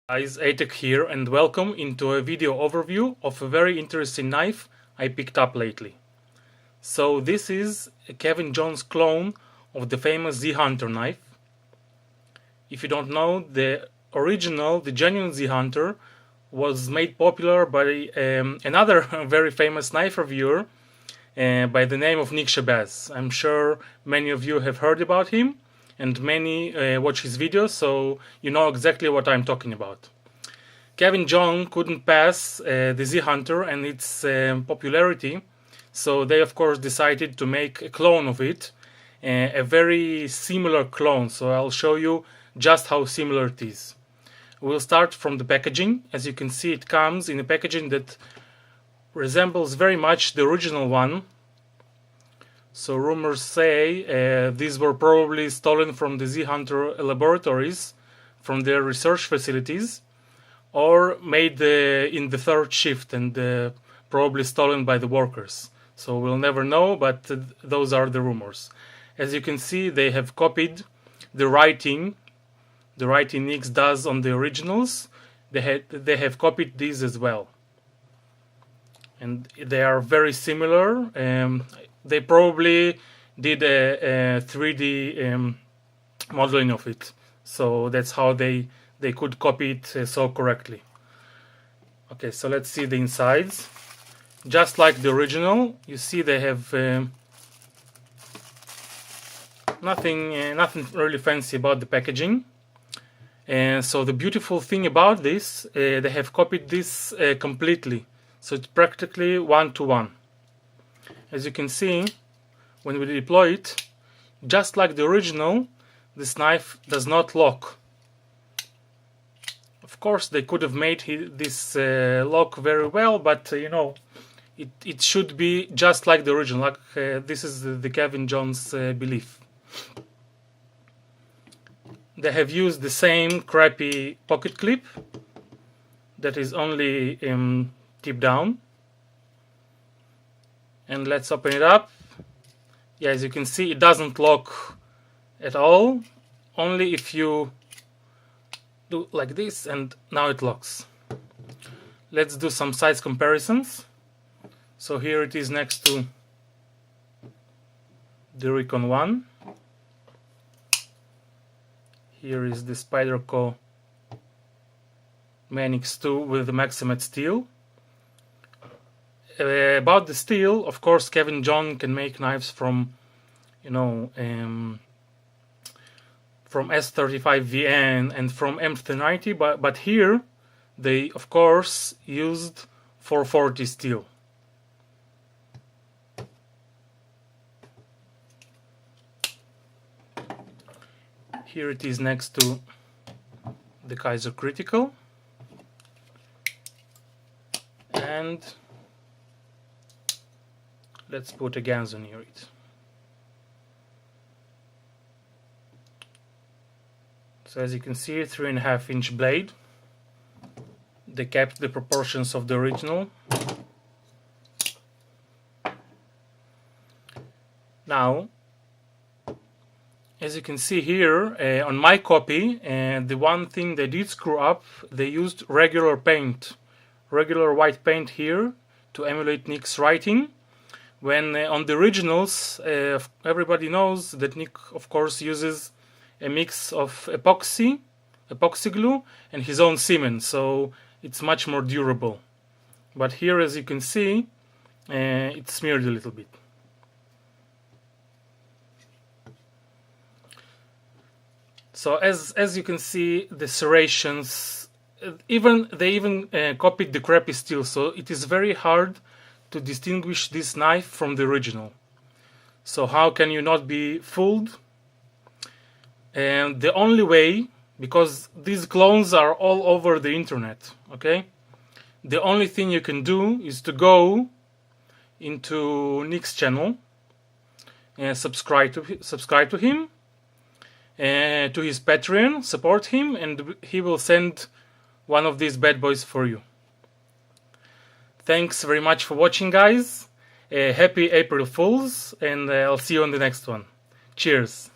Guys, Atek here and welcome into a video overview of a very interesting knife I picked up lately. So this is a Kevin Jones clone of the famous Z Hunter knife. If you don't know, the original, the genuine Z Hunter was made popular by another very famous knife reviewer by the name of Nick Shabazz. I'm sure many of you have heard about him and many watch his videos, so you know exactly what I'm talking about. Kevin Jones couldn't pass the Z Hunter and its popularity, so they of course decided to make a clone of it, a very similar clone, so I'll show you just how similar it is. We'll start from the packaging. As you can see, it comes in a packaging that resembles very much the original one. So rumors say these were probably stolen from the Z Hunter laboratories, from their research facilities, or made in the third shift and probably stolen by the workers. So we'll never know, but those are the rumors. As you can see, they have copied the writing Nix does on the originals. They have copied these as well, and they are very similar. They probably did a 3D modeling of it, so that's how they could copy it so correctly. Okay, so let's see the insides. Just like the original, you see they have nothing really fancy about the packaging. And so the beautiful thing about this, they have copied this completely, so it's practically one-to-one. As you can see, when we deploy it, just like the original, this knife does not lock. Of course, they could have made this lock very well, but you know, it should be just like the original. Like this is the Kevin Jones belief. They have used the same crappy pocket clip that is only tip down. And let's open it up. Yeah, as you can see, it doesn't lock at all. Only if you do like this, and now it locks. Let's do some size comparisons. So here it is next to the Recon 1. Here is the Spyderco Manix 2 with the Maximat steel. About the steel, of course, Kevin Jones can make knives from, you know, from S35VN and from M390, but here they, of course, used 440 steel. Here it is next to the Kizer Critical, and let's put a Ganzo near it. So as you can see, 3.5-inch blade. They kept the proportions of the original. Now, as you can see here, on my copy, the one thing they did screw up, they used regular paint, regular white paint here to emulate Nick's writing. When on the originals, everybody knows that Nick, of course, uses a mix of epoxy glue, and his own cement, so it's much more durable. But here, as you can see, it's smeared a little bit. So as you can see, the serrations, they even copied the crappy steel, so it is very hard to distinguish this knife from the original. So how can you not be fooled? And the only way, because these clones are all over the internet, okay? The only thing you can do is to go into Nick's channel and subscribe to him, to his Patreon, support him, and he will send one of these bad boys for you. Thanks very much for watching, guys. Happy April Fools, and I'll see you on the next one. Cheers.